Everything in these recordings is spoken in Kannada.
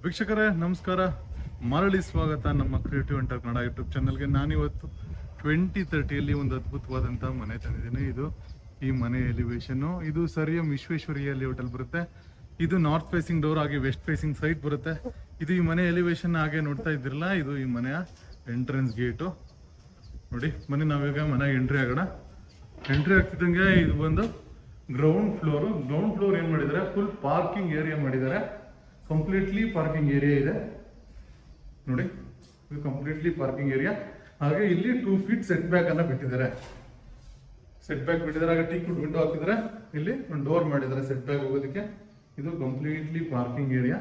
ವೀಕ್ಷಕರೇ ನಮಸ್ಕಾರ, ಮರಳಿ ಸ್ವಾಗತ ನಮ್ಮ ಕ್ರಿಯೇಟಿವ್ ಎಂಟರ್ ಕನ್ನಡ ಯೂಟ್ಯೂಬ್ ಚಾನಲ್ಗೆ. ನಾನಿವತ್ತು 2030ಯಲ್ಲಿ ಒಂದು ಅದ್ಭುತವಾದಂಥ ಮನೆ ತಂದಿದ್ದೀನಿ. ಇದು ಈ ಮನೆ ಎಲಿವೇಶನ್ನು. ಇದು ಸರಿಯಂ ವಿಶ್ವೇಶ್ವರಯ್ಯ ಲೇಔಟಲ್ಲಿ ಬರುತ್ತೆ. ಇದು ನಾರ್ತ್ ಫೇಸಿಂಗ್ ಡೋರ್ ಆಗಿ ವೆಸ್ಟ್ ಫೇಸಿಂಗ್ ಸೈಡ್ ಬರುತ್ತೆ. ಇದು ಈ ಮನೆ ಎಲಿವೇಶನ್ ಹಾಗೆ ನೋಡ್ತಾ ಇದ್ದಿರಲ್ಲ, ಇದು ಈ ಮನೆಯ ಎಂಟ್ರೆನ್ಸ್ ಗೇಟು. ನೋಡಿ ಬನ್ನಿ ನಾವೀಗ ಮನೆಗೆ ಎಂಟ್ರಿ ಆಗೋಣ. ಎಂಟ್ರಿ ಆಗ್ತಿದ್ದಂಗೆ ಇದು ಬಂದು ಗ್ರೌಂಡ್ ಫ್ಲೋರ್ ಏನು ಮಾಡಿದ್ದಾರೆ, ಫುಲ್ ಪಾರ್ಕಿಂಗ್ ಏರಿಯಾ ಮಾಡಿದ್ದಾರೆ. ಕಂಪ್ಲೀಟ್ಲಿ ಪಾರ್ಕಿಂಗ್ ಏರಿಯಾ ಇದೆ ನೋಡಿ, ಇದು ಕಂಪ್ಲೀಟ್ಲಿ ಪಾರ್ಕಿಂಗ್ ಏರಿಯಾ. ಹಾಗೆ ಇಲ್ಲಿ 2 feet ಸೆಟ್ ಬ್ಯಾಕ್ ಅನ್ನ ಬಿಟ್ಟಿದ್ದಾರೆ. ಹಾಗೆ ಟೀಕ್ ವುಡ್ ವಿಂಡೋ ಹಾಕಿದ್ದಾರೆ. ಇಲ್ಲಿ ಒಂದು ಡೋರ್ ಮಾಡಿದ್ದಾರೆ ಸೆಟ್ ಬ್ಯಾಕ್ ಹೋಗೋದಕ್ಕೆ. ಇದು ಕಂಪ್ಲೀಟ್ಲಿ ಪಾರ್ಕಿಂಗ್ ಏರಿಯಾ.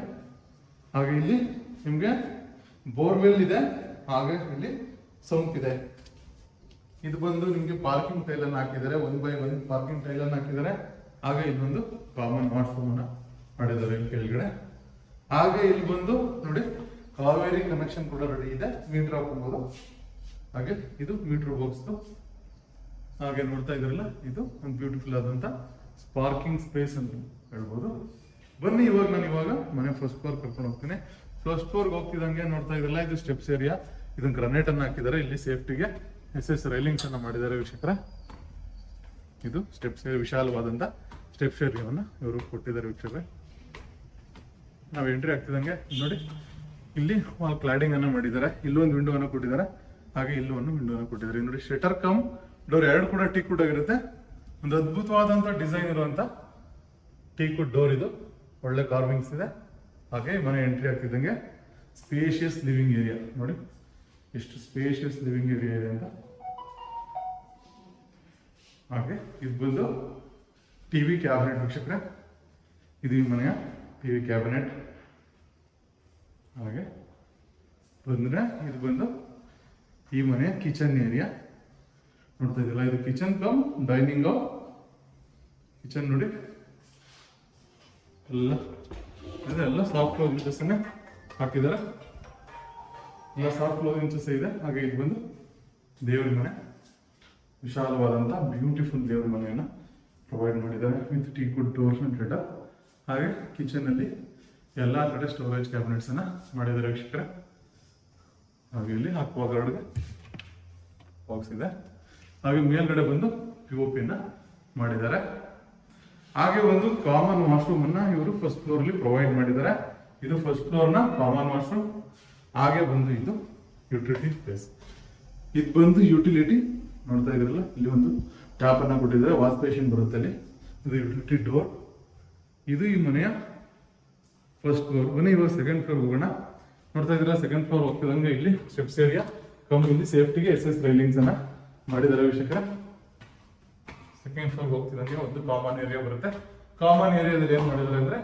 ಹಾಗೆ ಇಲ್ಲಿ ನಿಮ್ಗೆ ಬೋರ್ವೆಲ್ ಇದೆ, ಹಾಗೆ ಇಲ್ಲಿ ಸಂಪ್ ಇದೆ. ಇದು ಬಂದು ನಿಮ್ಗೆ ಪಾರ್ಕಿಂಗ್ ಟೈಲ್ ಅನ್ನು ಹಾಕಿದ್ದಾರೆ, 1 by 1 ಪಾರ್ಕಿಂಗ್ ಟೈಲ್ ಅನ್ನು ಹಾಕಿದ್ದಾರೆ. ಹಾಗೆ ಇಲ್ಲೊಂದು ಕಾಮನ್ ವಾಶ್ರೂಮ್ ಅನ್ನ ಮಾಡಿದ್ದಾರೆ ಇಲ್ಲಿ ಕೆಳಗಡೆ. ಹಾಗೆ ಇಲ್ಲಿ ಬಂದು ನೋಡಿ ಕಾವೇರಿ ಕನೆಕ್ಷನ್ ಕೂಡ ರೆಡಿ ಇದೆ, ಮೀಟರ್ ಹಾಕಬಹುದು. ಹಾಗೆ ಇದು ಮೀಟರ್ ಬಾಕ್ಸ್. ಹಾಗೆ ನೋಡ್ತಾ ಇದ್ರಲ್ಲ, ಇದು ಒಂದು ಬ್ಯೂಟಿಫುಲ್ ಆದಂತ ಪಾರ್ಕಿಂಗ್ ಸ್ಪೇಸ್ ಅಂತ ಹೇಳ್ಬೋದು. ಬನ್ನಿ ಇವಾಗ ಮನೆ ಫಸ್ಟ್ ಫ್ಲೋರ್ ಕರ್ಕೊಂಡು ಹೋಗ್ತೀನಿ. ಫಸ್ಟ್ ಫ್ಲೋರ್ಗೆ ಹೋಗ್ತಿದಂಗೆ ನೋಡ್ತಾ ಇದ್ರಲ್ಲ, ಇದು ಸ್ಟೆಪ್ಸ್ ಏರಿಯಾ. ಇದನ್ನ ಗ್ರನೇಟ್ ಅನ್ನ ಹಾಕಿದ್ದಾರೆ. ಇಲ್ಲಿ ಸೇಫ್ಟಿಗೆ SS ರೈಲಿಂಗ್ಸ್ ಅನ್ನ ಮಾಡಿದ್ದಾರೆ ವೀಕ್ಷಕರ. ಇದು ಸ್ಟೆಪ್ಸ್ ವಿಶಾಲವಾದಂತ ಸ್ಟೆಪ್ಸ್ ಏರಿಯಾವನ್ನ ಇವರು ಕೊಟ್ಟಿದ್ದಾರೆ ವೀಕ್ಷಕರೇ. ನಾವು ಎಂಟ್ರಿ ಆಗ್ತಿದಂಗೆ ನೋಡಿ, ಇಲ್ಲಿ ವಾಲ್ ಕ್ಲಾಡಿಂಗ್ ಅನ್ನ ಮಾಡಿದ್ದಾರೆ. ಇಲ್ಲೊಂದು ವಿಂಡೋ ಅನ್ನ ಕೊಟ್ಟಿದ್ದಾರೆ, ಹಾಗೆ ಇಲ್ಲೊಂದು ವಿಂಡೋ ಅನ್ನ ಕೊಟ್ಟಿದ್ದಾರೆ. ನೋಡಿ ಶಟರ್ ಕಮ್ ಡೋರ್ ಎರಡು ಕೂಡ ಟೀಕ್ ವುಡ್ ಆಗಿರುತ್ತೆ. ಒಂದು ಅದ್ಭುತವಾದಂತ ಡಿಸೈನ್ ಇರುವಂತ ಟೀಕ್ ವುಡ್ ಡೋರ್ ಇದು. ಒಳ್ಳೆ ಕಾರ್ವಿಂಗ್ಸ್ ಇದೆ. ಹಾಗೆ ಮನೆ ಎಂಟ್ರಿ ಆಗ್ತಿದ್ದಂಗೆ ಸ್ಪೇಷಿಯಸ್ ಲಿವಿಂಗ್ ಏರಿಯಾ ನೋಡಿ, ಎಷ್ಟು ಸ್ಪೇಷಿಯಸ್ ಲಿವಿಂಗ್ ಏರಿಯಾ ಇದೆ ಅಂತ. ಹಾಗೆ ಇದು ಬಂದು ಟಿವಿ ಕ್ಯಾಬಿನೆಟ್ ವೀಕ್ಷಕರೇ. ಇದು ಈ ಮನೆಯ ಟಿವಿ ಕ್ಯಾಬಿನೆಟ್. ಹಾಗೆ ಬಂದ್ರೆ ಇದು ಬಂದು ಈ ಮನೆಯ ಕಿಚನ್ ಏರಿಯಾ ನೋಡ್ತಾ ಇದ್ದಿಲ್ಲ. ಇದು ಕಿಚನ್ ಕಮ್ ಡೈನಿಂಗ್ ಕಿಚನ್ ನೋಡಿ, ಎಲ್ಲ ಸಾಫ್ಟ್ ಕ್ಲೋಸಿಂಗ್ಸ್ ಹಾಕಿದ್ದಾರೆ. ಎಲ್ಲ ಸಾಫ್ಟ್ ಕ್ಲೋಸಿಂಗ್ಸ್ ಇದೆ. ಹಾಗೆ ಇದು ಬಂದು ದೇವ್ರ ಮನೆ, ವಿಶಾಲವಾದಂತ ಬ್ಯೂಟಿಫುಲ್ ದೇವ್ರ ಮನೆಯನ್ನ ಪ್ರೊವೈಡ್ ಮಾಡಿದ್ದಾರೆ with teak wood doors and shutter. ಹಾಗೆ ಕಿಚನ್ ಅಲ್ಲಿ ಎಲ್ಲಾ ಕಡೆ ಸ್ಟೋರೇಜ್ ಕ್ಯಾಬಿನೆಟ್ಸ್ ಅನ್ನ ಮಾಡಿದ್ದಾರೆ ವೀಕ್ಷಕರೇ. ಹಾಗೆ ಇಲ್ಲಿ ಅಕ್ವಾಗಾರ್ಡ್ಗೆ ಬಾಕ್ಸ್ ಇದೆ. ಹಾಗೆ ಮೇಲ್ಗಡೆ ಬಂದು POP ಅನ್ನ ಮಾಡಿದ್ದಾರೆ. ಹಾಗೆ ಒಂದು ಕಾಮನ್ ವಾಶ್ರೂಮ್ ಅನ್ನ ಇವರು ಫಸ್ಟ್ ಫ್ಲೋರ್ ಅಲ್ಲಿ ಪ್ರೊವೈಡ್ ಮಾಡಿದ್ದಾರೆ. ಇದು ಫಸ್ಟ್ ಫ್ಲೋರ್ ನ ಕಾಮನ್ ವಾಶ್ರೂಮ್. ಹಾಗೆ ಬಂದು ಇದು ಯುಟಿಲಿಟಿ ಸ್ಪೇಸ್. ಇದು ಬಂದು ಯುಟಿಲಿಟಿ ನೋಡ್ತಾ ಇದ್ರಲ್ಲ, ಇಲ್ಲಿ ಒಂದು ಟ್ಯಾಪ್ ಅನ್ನ ಕೊಟ್ಟಿದ್ದಾರೆ, ವಾಶ್ ಬೇಸಿನ್ ಬರುತ್ತೆ ಅಲ್ಲಿ. ಇದು ಯುಟಿಲಿಟಿ ಡೋರ್. ಇದು ಈ ಮನೆಯ ಫಸ್ಟ್ ಫ್ಲೋರ್. ಬನ್ನಿ ಇವಾಗ ಸೆಕೆಂಡ್ ಫ್ಲೋರ್ ಹೋಗೋಣ. ನೋಡ್ತಾ ಇದ್ದೀರಾ, ಸೆಕೆಂಡ್ ಫ್ಲೋರ್ ಹೋಗ್ತಿದಂಗೆ ಇಲ್ಲಿ ಸ್ಟೆಪ್ಸ್ ಏರಿಯಾ ಕಮ್ ಇಲ್ಲಿ ಸೇಫ್ಟಿಗೆ SS ರೈಲಿಂಗ್ಸ್ ಅನ್ನ ಮಾಡಿದ್ದಾರೆ ವೀಕ್ಷಕರ. ಸೆಕೆಂಡ್ ಫ್ಲೋರ್ ಹೋಗ್ತಿದಂಗೆ ಒಂದು ಕಾಮನ್ ಏರಿಯಾ ಬರುತ್ತೆ. ಕಾಮನ್ ಏರಿಯಾದಲ್ಲಿ ಏನ್ ಮಾಡಿದ್ದಾರೆ ಅಂದ್ರೆ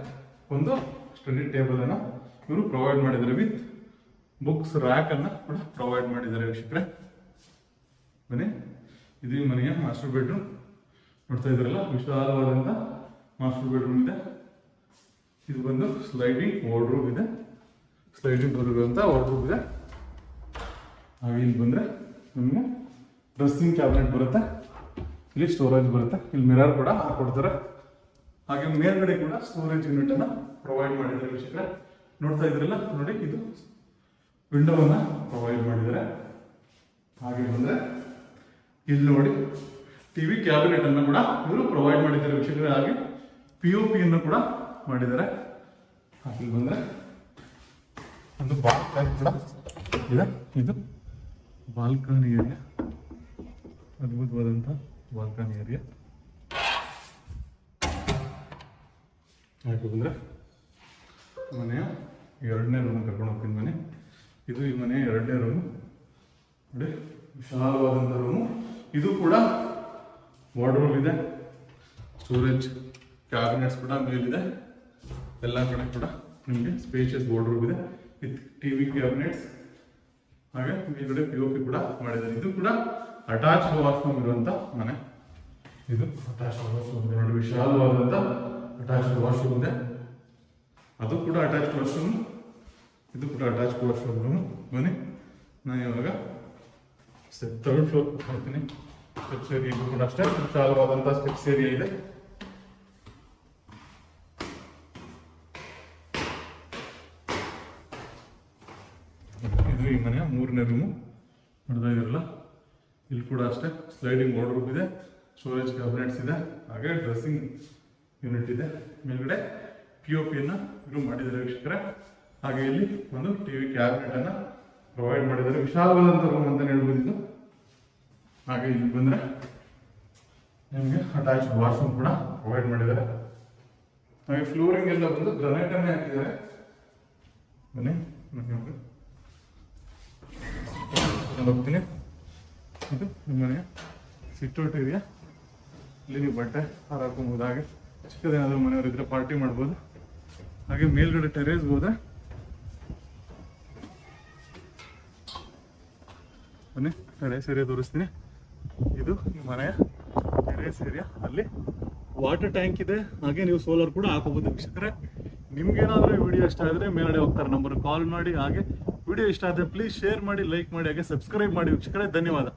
ಒಂದು ಸ್ಟಡಿ ಟೇಬಲ್ ಅನ್ನ ಇವರು ಪ್ರೊವೈಡ್ ಮಾಡಿದ್ದಾರೆ ವಿತ್ ಬುಕ್ಸ್ ರ್ಯಾಕ್ ಅನ್ನ ಕೂಡ ಪ್ರೊವೈಡ್ ಮಾಡಿದ್ದಾರೆ ವೀಕ್ಷಕರೇ. ಬನ್ನಿ, ಇದು ಈ ಮನೆಯ ಮಾಸ್ಟರ್ ಬೆಡ್ರೂಮ್. ನೋಡ್ತಾ ಇದ್ರಲ್ಲ, ವಿಶಾಲವಾದಂತ ಮಾಸ್ಟರ್ ಬೆಡ್ರೂಮ್ ಇದೆ. ಇದು ಬಂದು ಸ್ಲೈಡಿಂಗ್ ವಾರ್ಡ್ರೋಬ್ ಇದೆ, ಸ್ಲೈಡಿಂಗ್ ಡೋರ್ ಇರುವಂತ ವಾರ್ಡ್ರೋಬ್ ಇದೆ. ಹಾಗೆ ಇಲ್ಲಿ ಬಂದ್ರೆ ನಮಗೆ ಡ್ರೆಸ್ಸಿಂಗ್ ಕ್ಯಾಬಿನೆಟ್ ಬರುತ್ತೆ, ಇಲ್ಲಿ ಸ್ಟೋರೇಜ್ ಬರುತ್ತೆ, ಇಲ್ಲಿ ಮಿರರ್ ಕೂಡ ಹಾಕೊಡ್ತಾರೆ. ಹಾಗೆ ಮೇಲ್ಗಡೆ ಕೂಡ ಸ್ಟೋರೇಜ್ ಯೂನಿಟ್ ಅನ್ನ ಪ್ರೊವೈಡ್ ಮಾಡಿದ್ದಾರೆ ವೀಕ್ಷಕರೇ. ನೋಡ್ತಾ ಇದ್ರಲ್ಲ ನೋಡಿ, ಇದು ವಿಂಡೋವನ್ನ ಪ್ರೊವೈಡ್ ಮಾಡಿದ್ದಾರೆ. ಹಾಗೆ ಬಂದ್ರೆ ಇಲ್ಲಿ ನೋಡಿ ಟಿವಿ ಕ್ಯಾಬಿನೆಟ್ ಅನ್ನು ಕೂಡ ಇವರು ಪ್ರೊವೈಡ್ ಮಾಡಿದ್ದಾರೆ ವೀಕ್ಷಕರೇ. ಹಾಗೆ POP ಅನ್ನು ಕೂಡ ಮಾಡಿದ್ದಾರೆ. ಹಾಗೆ ಬಂದ್ರೆ ಒಂದು ಬಾಲ್ಕನಿ ಕೂಡ ಇದೆ. ಇದು ಬಾಲ್ಕನಿ ಏರಿಯಾ, ಅದ್ಭುತವಾದಂತ ಬಾಲ್ಕನಿ ಏರಿಯಾ. ಹಾಗೆ ಬಂದ್ರೆ ಮನೆಯ 2ನೇ ರೂಮ್ ಕರ್ಕೊಂಡು ಹೋಗ್ತೀನಿ ಮನೆ. ಇದು ಈ ಮನೆಯ 2ನೇ ರೂಮ್ ನೋಡಿ, ವಿಶಾಲವಾದಂತ ರೂಮು. ಇದು ಕೂಡ ವಾರ್ಡ್ರೋಬ್ ಇದೆ, ಸ್ಟೋರೇಜ್ ಕ್ಯಾಬಿನೆಟ್ಸ್ ಕೂಡ ಮೇಲಿದೆ. ಎಲ್ಲ ಕಡೆ ಕೂಡ ನಿಮಗೆ ಸ್ಪೇಷಿಯಸ್ ವಾರ್ಡ್ರೋಬ್ ಇದೆ ವಿತ್ ಟಿವಿ ಕ್ಯಾಬಿನೆಟ್ಸ್. ಹಾಗೆ ಮೇಲ್ಗಡೆ POP ಕೂಡ ಮಾಡಿದ್ದಾರೆ. ಇದು ಕೂಡ ಅಟ್ಯಾಚ್ಡ್ ವಾಶ್ರೂಮ್ ಇರುವಂತ ಮನೆ. ಇದು ಅಟ್ಯಾಚ್ಡ್ ವಾಶ್ರೂಮ್ ನೋಡಿ, ವಿಶಾಲವಾದಂತ ಅಟ್ಯಾಚ್ಡ್ ವಾಶ್ರೂಮ್ ಇದೆ. ಅದು ಕೂಡ ಅಟ್ಯಾಚ್ಡ್ ವಾಶ್ರೂಮ್, ಇದು ಕೂಡ ಅಟ್ಯಾಚ್ಡ್ ವಾಶ್ರೂಮ್ ರೂಮ್. ಬನ್ನಿ, ನಾನು ಇವಾಗ 3rd ಫ್ಲೋರ್ ಹೋಗ್ತೀನಿ. ಸ್ಟೆಪ್ಸ್ ಏರಿಯಾ ಕೂಡ ಅಷ್ಟೇ ವಿಶಾಲವಾದಂತ ಸ್ಟೆಪ್ಸ್ ಏರಿಯಾ ಇದೆ. ಇದು ಈ ಮನೆಯ 3ನೇ ರೂಮು ನೋಡ್ತಾ ಇದಿರಲ್ಲ. ಇಲ್ಲಿ ಕೂಡ ಅಷ್ಟೇ ಸ್ಲೈಡಿಂಗ್ ವಾರ್ಡ್ರೋಬ್ ಇದೆ, ಸ್ಟೋರೇಜ್ ಕ್ಯಾಬಿನೆಟ್ಸ್ ಇದೆ, ಹಾಗೆ ಡ್ರೆಸ್ಸಿಂಗ್ ಯೂನಿಟ್ ಇದೆ. ಮೇಲ್ಗಡೆ POP ಇದು ಮಾಡಿದ್ದಾರೆ ವೀಕ್ಷಕರೇ. ಹಾಗೆ ಇಲ್ಲಿ ಒಂದು ಟಿವಿ ಕ್ಯಾಬಿನೆಟ್ ಅನ್ನ ಪ್ರೊವೈಡ್ ಮಾಡಿದ್ದಾರೆ. ವಿಶಾಲವಾದಂಥ ರೂಮ್ ಅಂತ ಹೇಳ್ಬೋದು ಇದು. ಹಾಗೆ ಇಲ್ಲಿ ಬಂದ್ರೆ ನಿಮಗೆ ಅಟ್ಯಾಚ್ ವಾಶ್ರೂಮ್ ಕೂಡ ಪ್ರೊವೈಡ್ ಮಾಡಿದ್ದಾರೆ. ಹಾಗೆ ಫ್ಲೋರಿಂಗ್ ಎಲ್ಲ ಬಂದು ಗ್ರಾನೈಟ್ ಅನ್ನೇ ಹಾಕಿದ್ದಾರೆ. ಬನ್ನಿ ಹೋಗ್ತೀನಿ. ಇದು ನಿಮ್ಮ ಮನೆಯ ಸಿಟ್ಔಟ್ ಏರಿಯಾ. ಇಲ್ಲಿ ನೀವು ಬಟ್ಟೆ ಹಾರಾಡ್ಕೊಬೋದು. ಹಾಗೆ ಚಿಕ್ಕದೇನಾದರೂ ಮನೆಯವರು ಇದ್ರೆ ಪಾರ್ಟಿ ಮಾಡ್ಬೋದು. ಹಾಗೆ ಮೇಲ್ಗಡೆ ಟೆರೇಸ್ ಹೋದ್ರೆ ಬನ್ನಿ ಟೆರೇಸ್ ಏರಿಯಾ ತೋರಿಸ್ತೀನಿ. ಇದು ನಿಮ್ಮ ಮನೆಯ ಟೆರೇಸ್ ಏರಿಯಾ. ಅಲ್ಲಿ ವಾಟರ್ ಟ್ಯಾಂಕ್ ಇದೆ. ಹಾಗೆ ನೀವು ಸೋಲಾರ್ ಕೂಡ ಹಾಕೋಬಹುದು ವೀಕ್ಷಕರೇ. ನಿಮ್ಗೇನಾದ್ರೂ ವಿಡಿಯೋ ಇಷ್ಟ ಆದರೆ ಮೇಲ್ಗಡೆ ಹೋಗ್ತಾರೆ ನಂಬರ್ ಕಾಲ್ ಮಾಡಿ. ಹಾಗೆ ವಿಡಿಯೋ ಇಷ್ಟ ಆದರೆ ಪ್ಲೀಸ್ ಶೇರ್ ಮಾಡಿ, ಲೈಕ್ ಮಾಡಿ, ಹಾಗೆ ಸಬ್ಸ್ಕ್ರೈಬ್ ಮಾಡಿ ವೀಕ್ಷಕರೇ. ಧನ್ಯವಾದ.